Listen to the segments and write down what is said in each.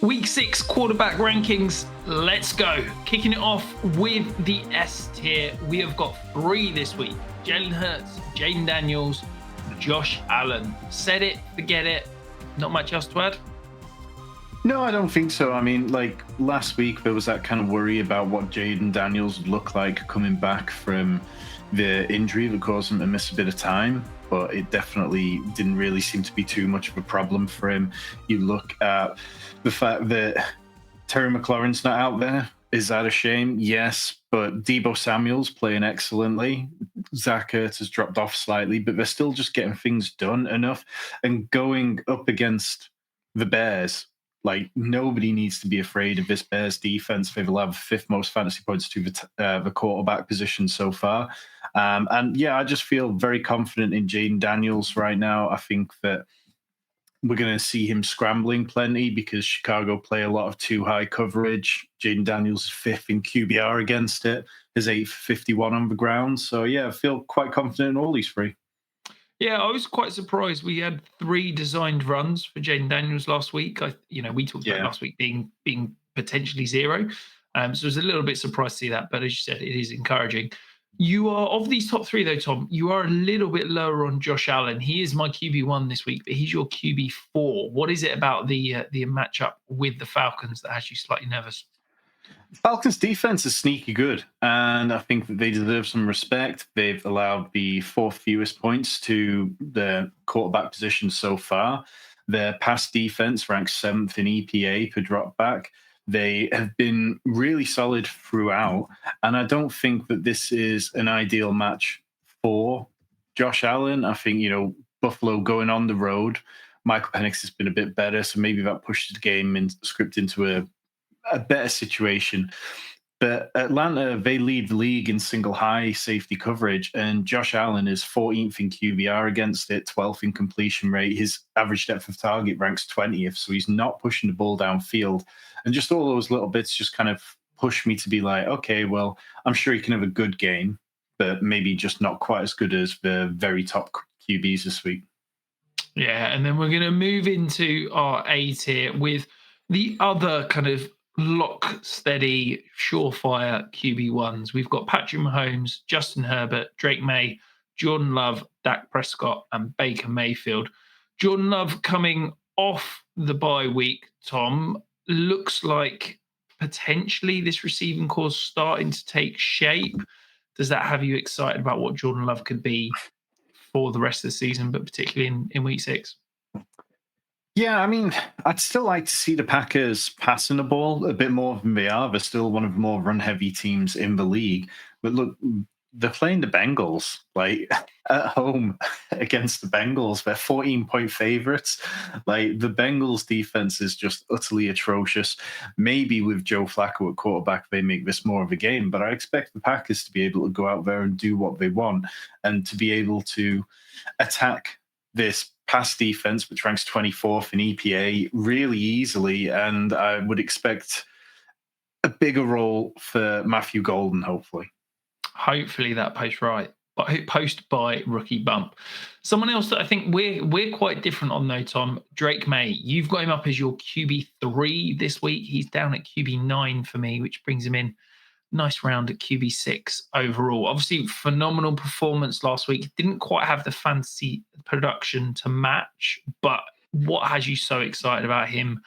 Week 6 quarterback rankings. Let's go. Kicking it off with the S tier. We have got 3 this week. Jalen Hurts, Jaden Daniels, Josh Allen. Said it, forget it. Not much else to add? No, I don't think so. I mean, like last week, there was that kind of worry about what Jaden Daniels would look like coming back from the injury that caused him to miss a bit of time. But it definitely didn't really seem to be too much of a problem for him. You look at the fact that Terry McLaurin's not out there. Is that a shame? Yes, but Deebo Samuel's playing excellently. Zach Ertz has dropped off slightly, but they're still just getting things done enough. And going up against the Bears, like nobody needs to be afraid of this Bears defense. They've allowed the 5th most fantasy points to the quarterback position so far. And yeah, I just feel very confident in Jaden Daniels right now. I think that we're going to see him scrambling plenty because Chicago play a lot of too high coverage. Jaden Daniels is 5th in QBR against it. His 8th 51 on the ground. So yeah, I feel quite confident in all these 3. Yeah, I was quite surprised. We had 3 designed runs for Jaden Daniels last week. We talked about last week being potentially 0. So I was a little bit surprised to see that. But as you said, it is encouraging. You are, of these top 3 though, Tom, you are a little bit lower on Josh Allen. He is my QB1 this week, but he's your QB4. What is it about the matchup with the Falcons that has you slightly nervous? Falcons defense is sneaky good, and I think that they deserve some respect. They've allowed the 4th fewest points to the quarterback position so far. Their pass defense ranks 7th in EPA per drop back. They have been really solid throughout, and I don't think that this is an ideal match for Josh Allen. I think, Buffalo going on the road, Michael Penix has been a bit better, so maybe that pushed the game and script into a better situation. But Atlanta, they lead the league in single high safety coverage, and Josh Allen is 14th in QBR against it, 12th in completion rate. His average depth of target ranks 20th, so he's not pushing the ball downfield. And just all those little bits just kind of push me to be like, okay, well, I'm sure he can have a good game, but maybe just not quite as good as the very top QBs this week. Yeah, and then we're going to move into our A tier with the other kind of lock steady, surefire QB1s. We've got Patrick Mahomes, Justin Herbert, Drake Maye, Jordan Love, Dak Prescott, and Baker Mayfield. Jordan Love coming off the bye week, Tom, looks like potentially this receiving core starting to take shape. Does that have you excited about what Jordan Love could be for the rest of the season, but particularly in week 6? Yeah, I mean, I'd still like to see the Packers passing the ball a bit more than they are. They're still one of the more run-heavy teams in the league. But look, they're playing the Bengals, like at home against the Bengals. They're 14-point favorites. Like the Bengals defense is just utterly atrocious. Maybe with Joe Flacco at quarterback, they make this more of a game. But I expect the Packers to be able to go out there and do what they want and to be able to attack this pass defense, which ranks 24th in EPA, really easily. And I would expect a bigger role for Matthew Golden, hopefully. Hopefully that post by rookie bump. Someone else that I think we're quite different on though, Tom, Drake Maye. You've got him up as your QB3 this week. He's down at QB9 for me, which brings him in nice round at QB6 overall. Obviously, phenomenal performance last week. Didn't quite have the fancy production to match, but what has you so excited about him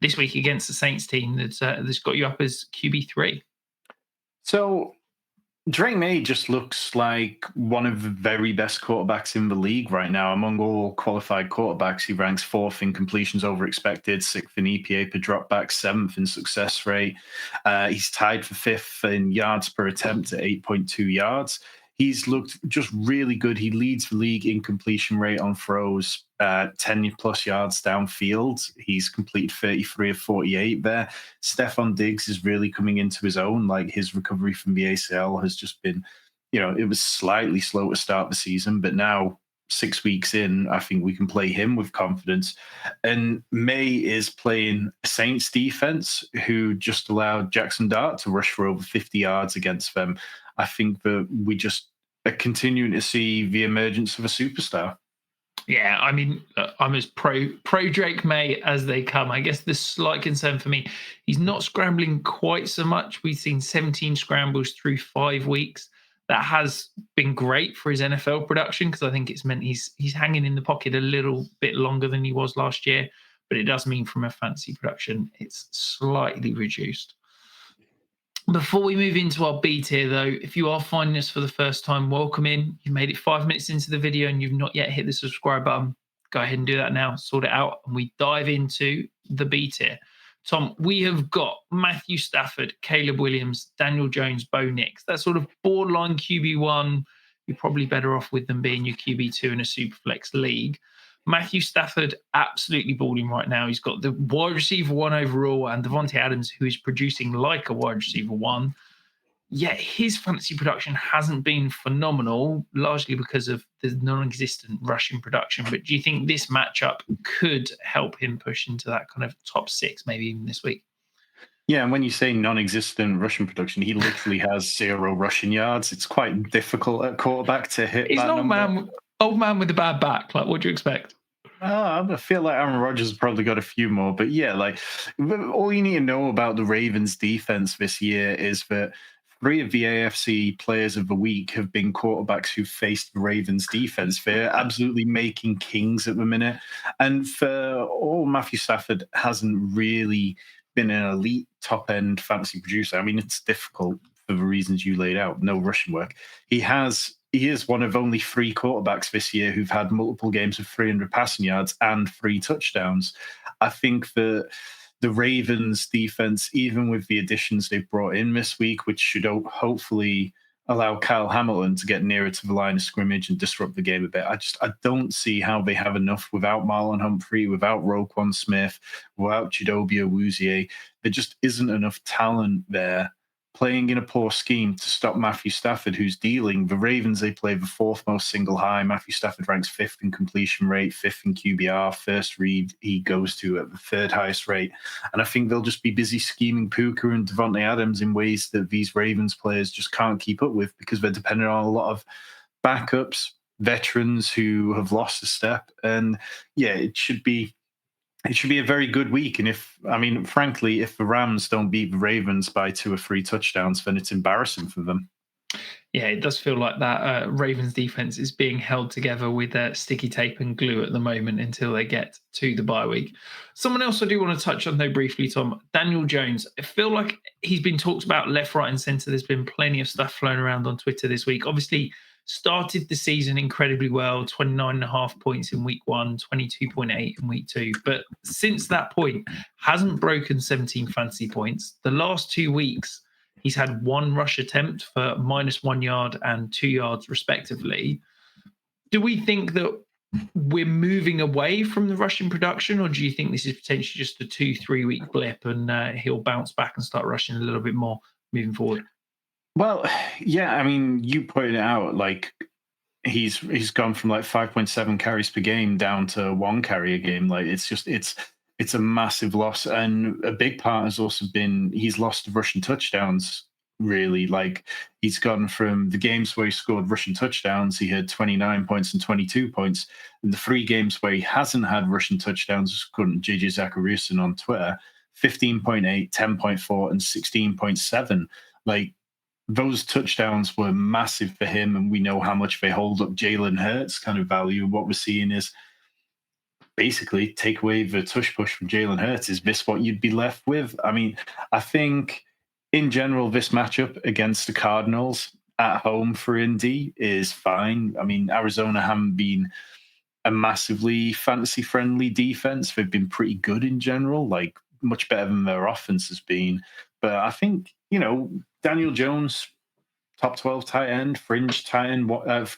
this week against the Saints team that's got you up as QB3? So Drake Maye just looks like one of the very best quarterbacks in the league right now. Among all qualified quarterbacks, he ranks 4th in completions over expected, 6th in EPA per dropback, 7th in success rate. He's tied for 5th in yards per attempt at 8.2 yards. He's looked just really good. He leads the league in completion rate on throws, 10 plus yards downfield. He's completed 33 of 48 there. Stephon Diggs is really coming into his own. Like his recovery from the ACL has just been, it was slightly slow to start the season, but now 6 weeks in, I think we can play him with confidence. And Maye is playing a Saints defense who just allowed Jaxson Dart to rush for over 50 yards against them. I think that we just are continuing to see the emergence of a superstar. Yeah, I mean, I'm as pro Drake Maye as they come. I guess the slight concern for me, he's not scrambling quite so much. We've seen 17 scrambles through 5 weeks. That has been great for his NFL production because I think it's meant he's hanging in the pocket a little bit longer than he was last year. But it does mean from a fantasy production, it's slightly reduced. Before we move into our B tier, though, if you are finding us for the first time, welcome in. You've made it 5 minutes into the video and you've not yet hit the subscribe button. Go ahead and do that now, sort it out, and we dive into the B tier. Tom, we have got Matthew Stafford, Caleb Williams, Daniel Jones, Bo Nix. That sort of borderline QB1. You're probably better off with them being your QB2 in a Superflex league. Matthew Stafford, absolutely balling right now. He's got the wide receiver 1 overall and Devontae Adams, who is producing like a wide receiver 1. Yet his fantasy production hasn't been phenomenal, largely because of the non-existent rushing production. But do you think this matchup could help him push into that kind of top 6, maybe even this week? Yeah, and when you say non-existent rushing production, he literally has 0 rushing yards. It's quite difficult at quarterback to hit He's that an number. old man with a bad back. Like, what do you expect? I feel like Aaron Rodgers has probably got a few more, but yeah, like all you need to know about the Ravens defense this year is that 3 of the AFC players of the week have been quarterbacks who faced the Ravens defense. They're absolutely making kings at the minute. And for all Matthew Stafford hasn't really been an elite top end fantasy producer. I mean, it's difficult for the reasons you laid out, no rushing work. He is one of only 3 quarterbacks this year who've had multiple games of 300 passing yards and 3 touchdowns. I think that the Ravens defense, even with the additions they've brought in this week, which should hopefully allow Kyle Hamilton to get nearer to the line of scrimmage and disrupt the game a bit. I don't see how they have enough without Marlon Humphrey, without Roquan Smith, without Chidobe Awuzie. There just isn't enough talent there playing in a poor scheme to stop Matthew Stafford, who's dealing. The Ravens, they play the 4th most single high. Matthew Stafford ranks 5th in completion rate, 5th in QBR. First read he goes to at the 3rd highest rate. And I think they'll just be busy scheming Puka and Devontae Adams in ways that these Ravens players just can't keep up with because they're dependent on a lot of backups, veterans who have lost a step. And yeah, it should be a very good week. And frankly, if the Rams don't beat the Ravens by 2 or 3 touchdowns, then it's embarrassing for them. Yeah, it does feel like that Ravens defense is being held together with sticky tape and glue at the moment until they get to the bye week. Someone else I do want to touch on, though, briefly, Tom, Daniel Jones. I feel like he's been talked about left, right, and centre. There's been plenty of stuff flown around on Twitter this week. Obviously, started the season incredibly well, 29.5 points in week 1, 22.8 in week 2. But since that point, hasn't broken 17 fantasy points. The last 2 weeks, he's had 1 rush attempt for -1 yard and 2 yards, respectively. Do we think that we're moving away from the rushing production, or do you think this is potentially just a 2-3 week blip and he'll bounce back and start rushing a little bit more moving forward? Well, yeah, I mean, you pointed out like he's gone from like 5.7 carries per game down to 1 carry a game. Like it's a massive loss, and a big part has also been he's lost rushing touchdowns. Really, like he's gone from the games where he scored rushing touchdowns, he had 29 points and 22 points. In the 3 games where he hasn't had rushing touchdowns, according to JJ Zacharyson on Twitter, 15.8, 10.4, and 16.7. Like those touchdowns were massive for him, and we know how much they hold up Jalen Hurts' kind of value. What we're seeing is basically take away the tush push from Jalen Hurts. Is this what you'd be left with? I mean, I think in general, this matchup against the Cardinals at home for Indy is fine. I mean, Arizona haven't been a massively fantasy-friendly defense. They've been pretty good in general, like much better than their offense has been. But I think, Daniel Jones, top 12 tight end, fringe tight end,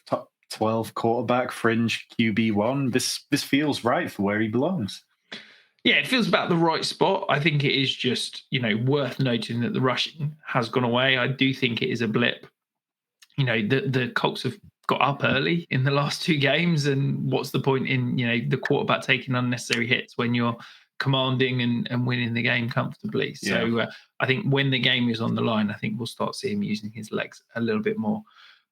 top 12 quarterback, fringe QB1. This feels right for where he belongs. Yeah, it feels about the right spot. I think it is just, worth noting that the rushing has gone away. I do think it is a blip. The Colts have got up early in the last 2 games, and what's the point in, the quarterback taking unnecessary hits when you're commanding and winning the game comfortably? So I think when the game is on the line, I think we'll start seeing him using his legs a little bit more.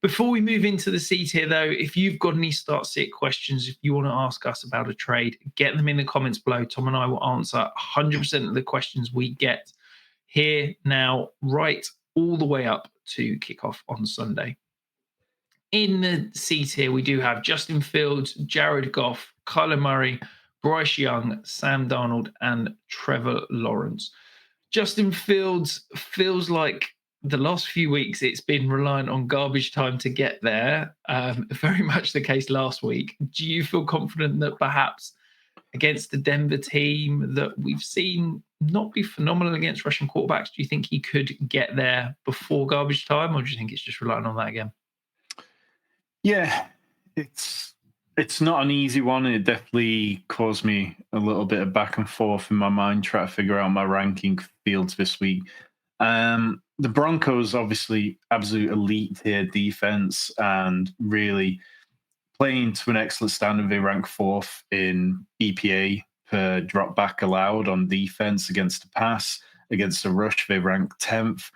Before we move into the C tier, though, if you've got any start-sit questions, if you want to ask us about a trade, get them in the comments below. Tom and I will answer 100% of the questions we get here, now, right all the way up to kickoff on Sunday. In the C tier, we do have Justin Fields, Jared Goff, Kyler Murray, Bryce Young, Sam Darnold, and Trevor Lawrence. Justin Fields feels like the last few weeks it's been reliant on garbage time to get there. Very much the case last week. Do you feel confident that perhaps against the Denver team that we've seen not be phenomenal against Russian quarterbacks, do you think he could get there before garbage time, or do you think it's just relying on that again? Yeah, it's not an easy one. It definitely caused me a little bit of back and forth in my mind trying to figure out my ranking Fields this week. The Broncos, obviously, absolute elite tier defense and really playing to an excellent standard. They rank 4th in EPA per drop back allowed on defense against the pass. Against the rush, they rank 10th.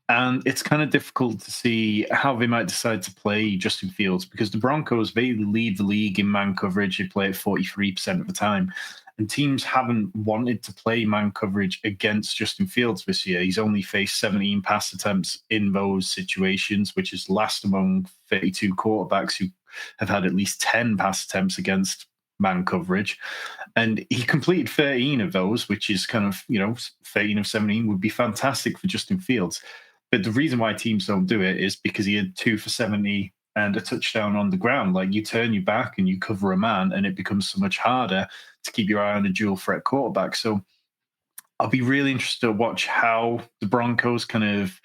And it's kind of difficult to see how they might decide to play Justin Fields because the Broncos, they lead the league in man coverage. They play it 43% of the time. And teams haven't wanted to play man coverage against Justin Fields this year. He's only faced 17 pass attempts in those situations, which is last among 32 quarterbacks who have had at least 10 pass attempts against man coverage. And he completed 13 of those, which is kind of, 13 of 17 would be fantastic for Justin Fields. But the reason why teams don't do it is because he had 2 for 70 and a touchdown on the ground. Like, you turn your back and you cover a man, and it becomes so much harder to keep your eye on a dual threat quarterback. So I'll be really interested to watch how the Broncos kind of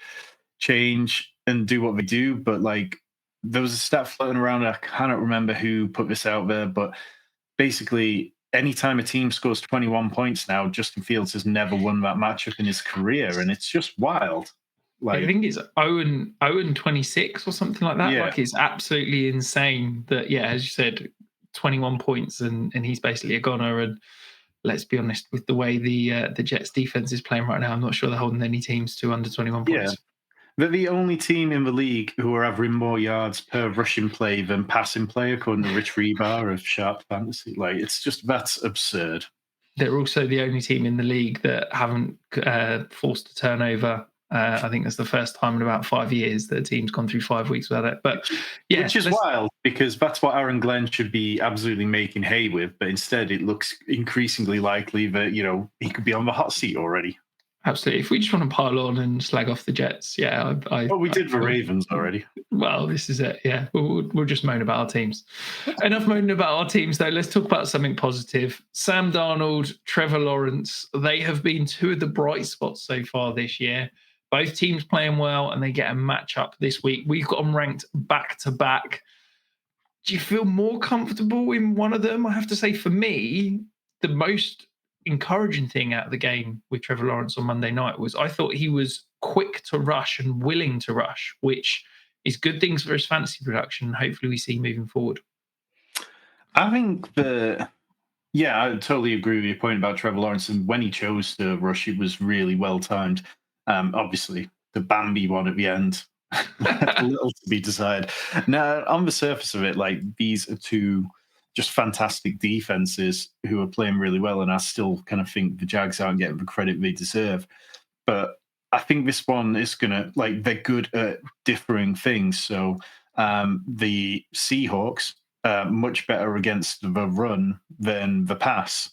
change and do what they do. But there was a stat floating around. I cannot remember who put this out there, but basically, anytime a team scores 21 points now, Justin Fields has never won that matchup in his career, and it's just wild. I think it's 0-26 or something like that. Yeah. It's absolutely insane that, as you said, 21 points and he's basically a goner. And let's be honest, with the way the Jets defense is playing right now, I'm not sure they're holding any teams to under 21 points. Yeah. They're the only team in the league who are averaging more yards per rushing play than passing play, according to Rich Rebar of Sharp Fantasy. That's absurd. They're also the only team in the league that haven't forced a turnover. I think that's the first time in about 5 years that a team's gone through 5 weeks without it. But which is wild, because that's what Aaron Glenn should be absolutely making hay with. But instead, it looks increasingly likely that he could be on the hot seat already. Absolutely. If we just want to pile on and slag off the Jets, we did the Ravens already. Well, this is it. Yeah, we'll just moan about our teams. Enough moaning about our teams, though. Let's talk about something positive. Sam Darnold, Trevor Lawrence, they have been 2 of the bright spots so far this year. Both teams playing well, and they get a matchup this week. We've got them ranked back to back. Do you feel more comfortable in one of them? I have to say, for me, the most encouraging thing out of the game with Trevor Lawrence on Monday night was I thought he was quick to rush and willing to rush, which is good things for his fantasy production, and hopefully we see moving forward. I think I totally agree with your point about Trevor Lawrence. And when he chose to rush, it was really well timed. Obviously, the Bambi one at the end, a little to be desired. Now, on the surface of it, these are 2 just fantastic defenses who are playing really well, and I still kind of think the Jags aren't getting the credit they deserve. But I think this one is gonna they're good at differing things. So the Seahawks much better against the run than the pass,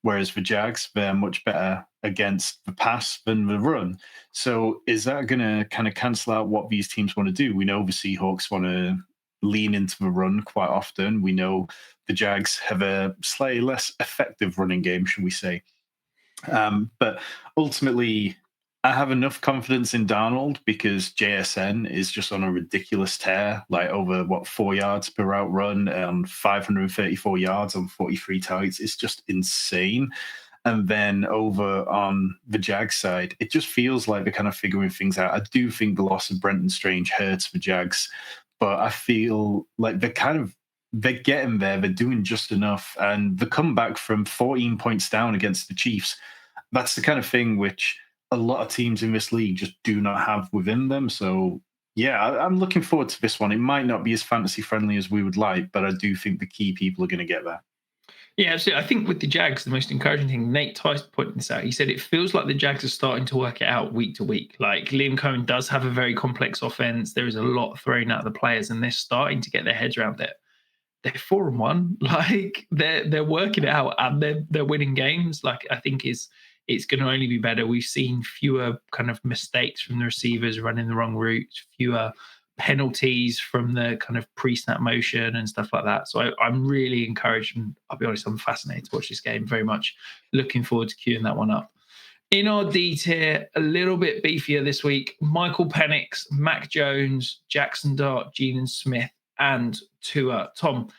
whereas the Jags, they're much better against the pass than the run. So is that going to kind of cancel out what these teams want to do? We know the Seahawks want to lean into the run quite often. We know the Jags have a slightly less effective running game, should we say. But ultimately, I have enough confidence in Darnold because JSN is just on a ridiculous tear, over 4 yards per route run and 534 yards on 43 targets. It's just insane. And then over on the Jags side, it just feels like they're kind of figuring things out. I do think the loss of Brenton Strange hurts the Jags, but I feel like they're getting there. They're doing just enough. And the comeback from 14 points down against the Chiefs, that's the kind of thing which a lot of teams in this league just do not have within them. So Yeah, I'm looking forward to this one. It might not be as fantasy friendly as we would like, but I do think the key people are going to get there. Yeah, absolutely. I think with the Jags, the most encouraging thing, Nate Tice pointed this out. He said it feels like the Jags are starting to work it out week to week. Like Liam Cohen does have a very complex offense. There is a lot thrown at the players, and they're starting to get their heads around it. They're 4-1. Like they're working it out, and they're winning games. Like I think it's going to only be better. We've seen fewer kind of mistakes from the receivers running the wrong route, fewer penalties from the kind of pre-snap motion and stuff like that. So I'm really encouraged, and I'll be honest, I'm fascinated to watch this game. Very much looking forward to queuing that one up. In our D tier, a little bit beefier this week. Michael Penix, Mac Jones, Jackson Dart, Gene Smith, and Tua. Tom,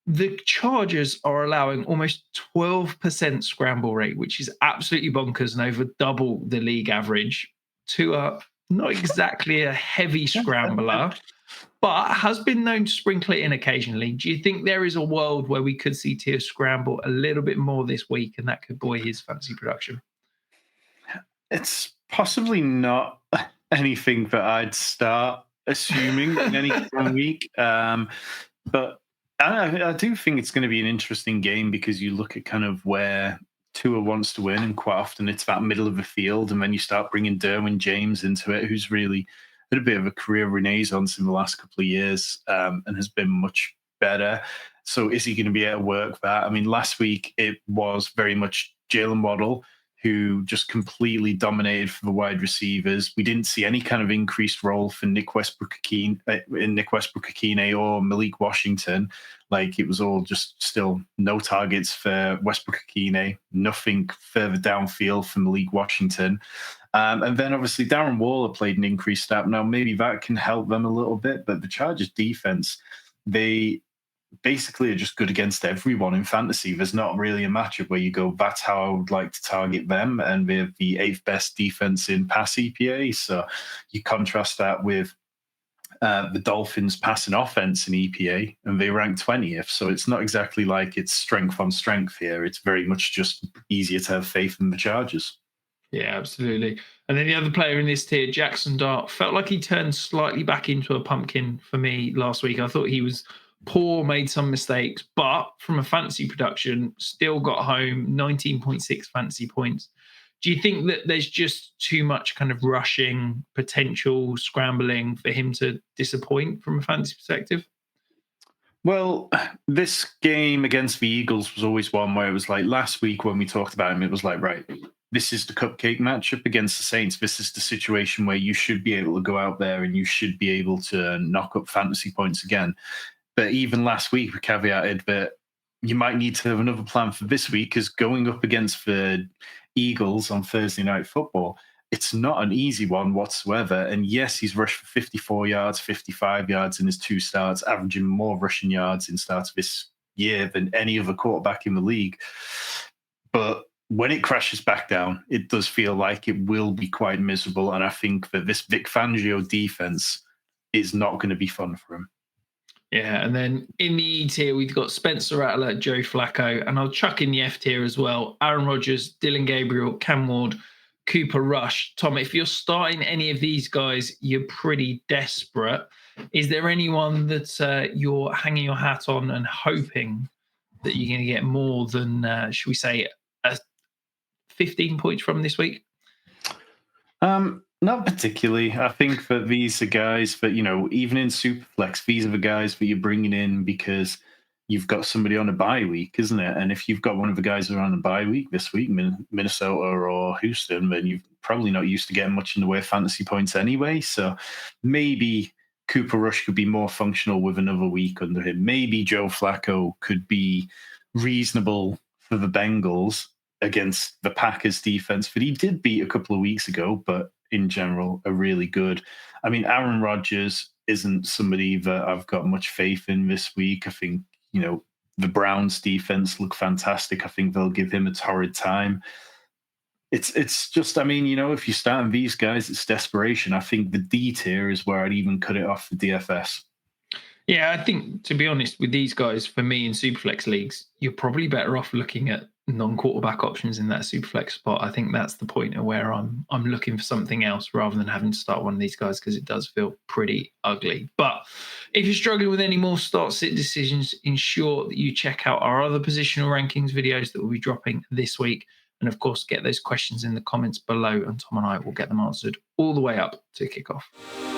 the Chargers are allowing almost 12% scramble rate, which is absolutely bonkers and over double the league average. Tua, not exactly a heavy scrambler, but has been known to sprinkle it in occasionally. Do you think there is a world where we could see Tua scramble a little bit more this week and that could buoy his fantasy production? It's possibly not anything that I'd start assuming in any given week. But I do think it's going to be an interesting game because you look at kind of where Tua wants to win, and quite often it's that middle of the field, and then you start bringing Derwin James into it, who's really had a bit of a career renaissance in the last couple of years, and has been much better. So is he going to be able to work that? I mean, last week it was very much Jalen Waddle, who just completely dominated for the wide receivers. We didn't see any kind of increased role for Nick Westbrook-Akine or Malik Washington. Like it was all just still no targets for Westbrook-Akine, nothing further downfield for Malik Washington. And then obviously Darren Waller played an increased snap. Now maybe that can help them a little bit, but the Chargers defense, they basically are just good against everyone in fantasy. There's not really a matchup where you go, that's how I would like to target them. And they're the 8th best defense in pass EPA. So you contrast that with the Dolphins' passing offense in EPA, and they rank 20th. So it's not exactly like it's strength on strength here. It's very much just easier to have faith in the Chargers. Yeah, absolutely. And then the other player in this tier, Jackson Dart, felt like he turned slightly back into a pumpkin for me last week. I thought he was poor, made some mistakes, but from a fantasy production, still got home 19.6 fantasy points. Do you think that there's just too much kind of rushing, potential scrambling for him to disappoint from a fantasy perspective? Well, this game against the Eagles was always one where it was like last week when we talked about him, it was like, right, this is the cupcake matchup against the Saints. This is the situation where you should be able to go out there and you should be able to knock up fantasy points again. But even last week, we caveated that you might need to have another plan for this week because going up against the Eagles on Thursday Night Football, it's not an easy one whatsoever. And yes, he's rushed for 54 yards, 55 yards in his 2 starts, averaging more rushing yards in starts this year than any other quarterback in the league. But when it crashes back down, it does feel like it will be quite miserable. And I think that this Vic Fangio defense is not going to be fun for him. Yeah, and then in the E tier, we've got Spencer Rattler, Joe Flacco, and I'll chuck in the F tier as well. Aaron Rodgers, Dylan Gabriel, Cam Ward, Cooper Rush. Tom, if you're starting any of these guys, you're pretty desperate. Is there anyone that you're hanging your hat on and hoping that you're going to get more than, should we say, 15 points from this week? Not particularly. I think that these are guys that, even in Superflex, these are the guys that you're bringing in because you've got somebody on a bye week, isn't it? And if you've got one of the guys who are on a bye week this week, Minnesota or Houston, then you're probably not used to getting much in the way of fantasy points anyway. So maybe Cooper Rush could be more functional with another week under him. Maybe Joe Flacco could be reasonable for the Bengals against the Packers defense that he did beat a couple of weeks ago, but in general are really good. I mean, Aaron Rodgers isn't somebody that I've got much faith in this week. I think, the Browns defense look fantastic. I think they'll give him a torrid time. It's just, if you start these guys, it's desperation. I think the D tier is where I'd even cut it off for DFS. Yeah, I think, to be honest, with these guys, for me in Superflex leagues, you're probably better off looking at non-quarterback options in that super flex spot, I think that's the point of where I'm looking for something else rather than having to start one of these guys, because it does feel pretty ugly. But if you're struggling with any more start sit decisions, ensure that you check out our other positional rankings videos that will be dropping this week. And of course, get those questions in the comments below, and Tom and I will get them answered all the way up to kickoff.